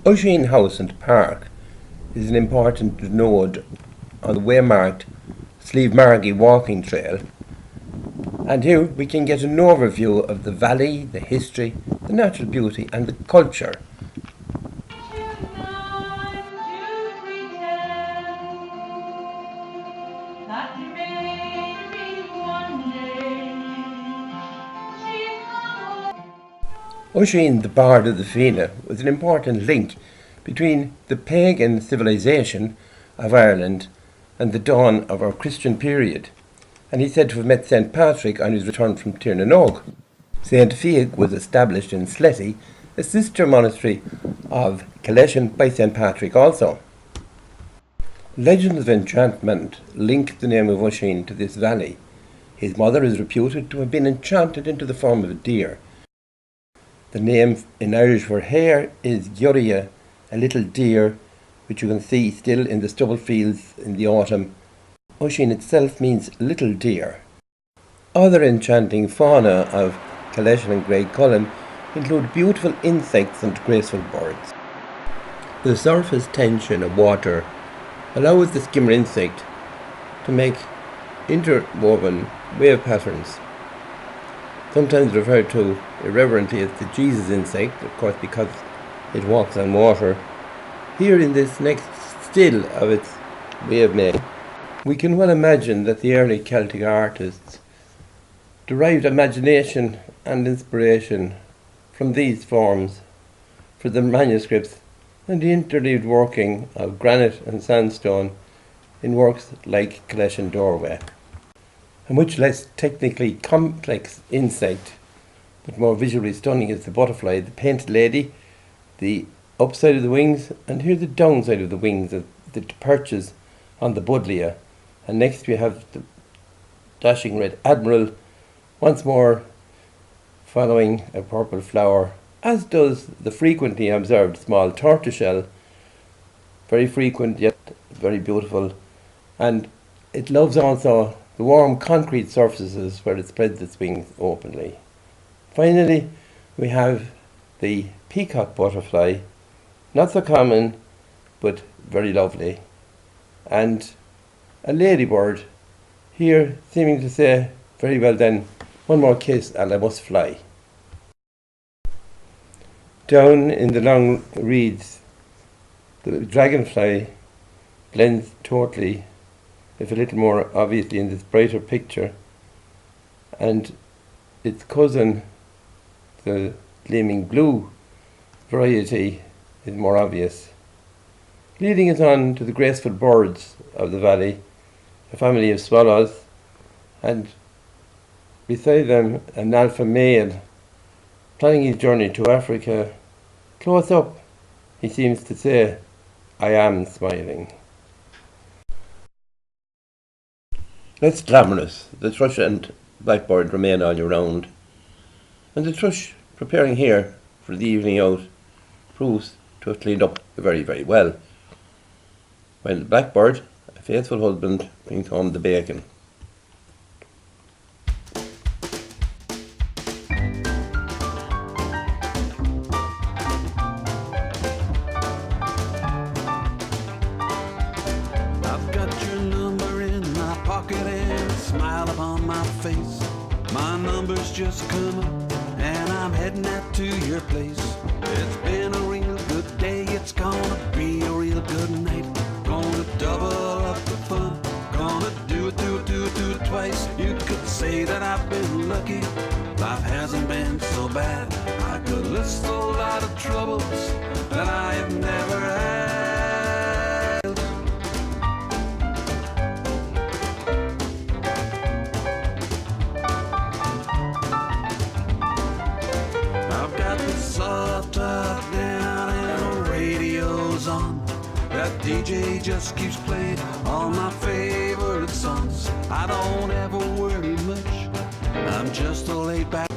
Usheen House and Park is an important node on the waymarked Slieve Margie walking trail, and here we can get an overview of the valley, the history, the natural beauty and the culture. Usheen, the Bard of the Fianna, was an important link between the pagan civilization of Ireland and the dawn of our Christian period, and he's said to have met St. Patrick on his return from Tirnanog. St. Fiach was established in Sletty, a sister monastery of Kaleshin by St. Patrick also. Legends of enchantment link the name of Usheen to this valley. His mother is reputed to have been enchanted into the form of a deer. The name in Irish for hare is Gyoria, a little deer, which you can see still in the stubble fields in the autumn. Usheen itself means little deer. Other enchanting fauna of Kaleshin and Great Cullen include beautiful insects and graceful birds. The surface tension of water allows the skimmer insect to make interwoven wave patterns, sometimes referred to irreverently as the Jesus insect, of course because it walks on water. Here in this next still of its wave making, we can well imagine that the early Celtic artists derived imagination and inspiration from these forms for the manuscripts and the interleaved working of granite and sandstone in works like Kaleshin Doorway. A much less technically complex insect, but more visually stunning, is the butterfly, the painted lady, the upside of the wings, and here the downside of the wings that perches on the buddleia. And next we have the dashing red admiral, once more following a purple flower, as does the frequently observed small tortoiseshell, very frequent yet very beautiful, and it loves also the warm concrete surfaces where it spreads its wings openly. Finally, we have the peacock butterfly, not so common but very lovely, and a ladybird, here seeming to say, very well then, one more kiss and I must fly. Down in the long reeds, the dragonfly blends totally, if a little more obviously in this brighter picture, and its cousin, the gleaming blue variety, is more obvious. Leading us on to the graceful birds of the valley, a family of swallows, and beside them an alpha male planning his journey to Africa. Close up, he seems to say, I am smiling. Less glamorous, the thrush and blackbird remain all year round, and the thrush preparing here for the evening out proves to have cleaned up very, very well, while the blackbird, a faithful husband, brings home the bacon. I've got your number in my pocket and a smile upon my face. My number's just come up and I'm heading out to your place. It's been a real good day, it's gonna be a real good night. Gonna double up the fun, gonna do it twice. You could say that I've been lucky, life hasn't been so bad. I could list a lot of troubles that I have never had. I've got the soft top down and the radio's on. That DJ just keeps playing all my favorite songs. I don't ever worry much, I'm just a laid back.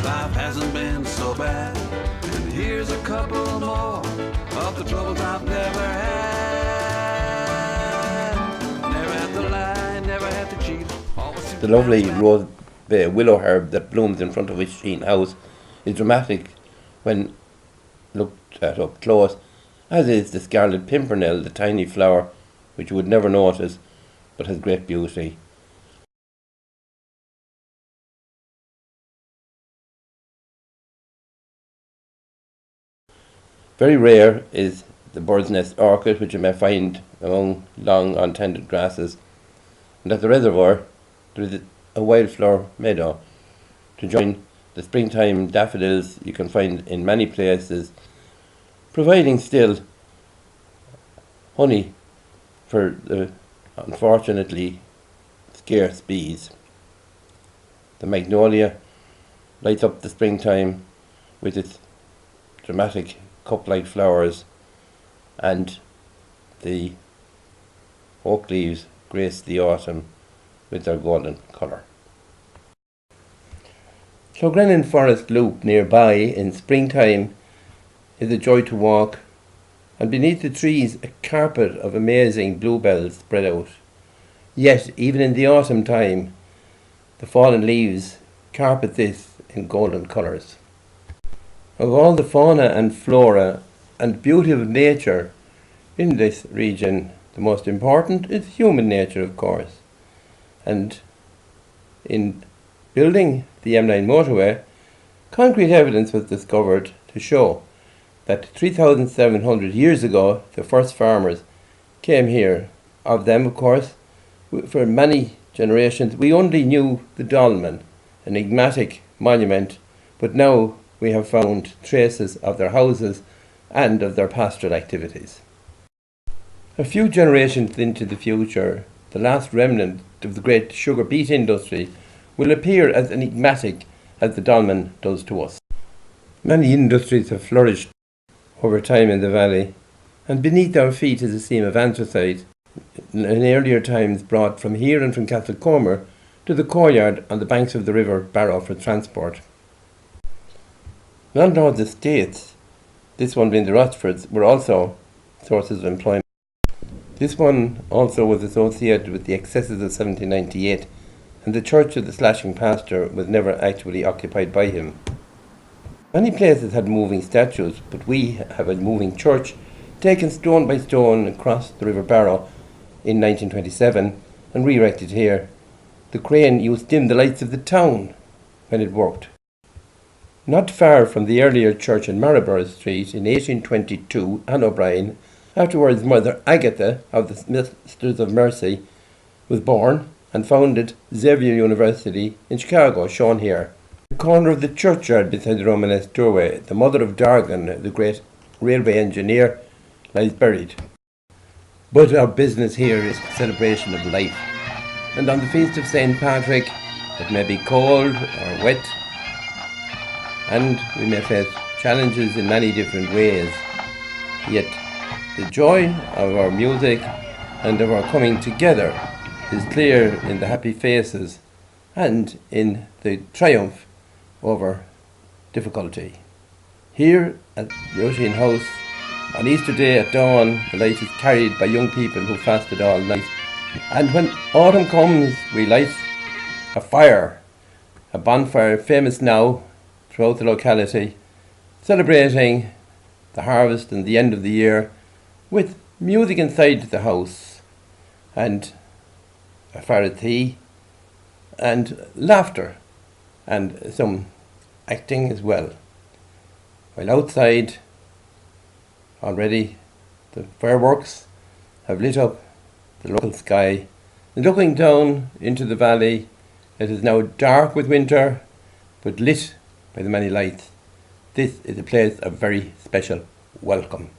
Life hasn't been so bad, and here's a couple more of the troubles I've never had. Never had to lie, never had to cheat. The lovely rose bay willow herb that blooms in front of Usheen House is dramatic when looked at up close, as is the scarlet pimpernel, the tiny flower which you would never notice but has great beauty. Very rare is the bird's nest orchid, which you may find among long untended grasses, and at the reservoir there is a wildflower meadow to join the springtime daffodils you can find in many places, providing still honey for the unfortunately scarce bees. The magnolia lights up the springtime with its dramatic cup-like flowers, and the oak leaves grace the autumn with their golden colour. Clogrennan Forest Loop nearby in springtime is a joy to walk, and beneath the trees a carpet of amazing bluebells spread out. Yet even in the autumn time the fallen leaves carpet this in golden colours. Of all the fauna and flora and beauty of nature in this region, the most important is human nature, of course. And in building the M9 motorway, concrete evidence was discovered to show that 3,700 years ago the first farmers came here. Of them, of course, for many generations we only knew the dolmen, an enigmatic monument, but now we have found traces of their houses and of their pastoral activities. A few generations into the future, the last remnant of the great sugar beet industry will appear as enigmatic as the dolmen does to us. Many industries have flourished over time in the valley, and beneath our feet is a seam of anthracite, in earlier times brought from here and from Castlecomer to the courtyard on the banks of the river Barrow for transport. Landlords' estates, this one being the Rochfords, were also sources of employment. This one also was associated with the excesses of 1798, and the church of the slashing pastor was never actually occupied by him. Many places had moving statues, but we have a moving church taken stone by stone across the River Barrow in 1927 and re-erected here. The crane used to dim the lights of the town when it worked. Not far from the earlier church in Marlborough Street in 1822, Anne O'Brien, afterwards Mother Agatha of the Sisters of Mercy, was born and founded Xavier University in Chicago, shown here. In the corner of the churchyard beside the Romanesque doorway, the mother of Dargan, the great railway engineer, lies buried. But our business here is celebration of life, and on the feast of St. Patrick it may be cold or wet, and we may face challenges in many different ways, yet the joy of our music and of our coming together is clear in the happy faces and in the triumph over difficulty. Here at the Oisin House, on Easter Day at dawn, the light is carried by young people who fasted all night. And when autumn comes, we light a fire, a bonfire famous now throughout the locality, celebrating the harvest and the end of the year with music inside the house and a fire of tea and laughter and some acting as well. While outside, already the fireworks have lit up the local sky, and looking down into the valley, it is now dark with winter but lit by the many lights. This is a place of very special welcome.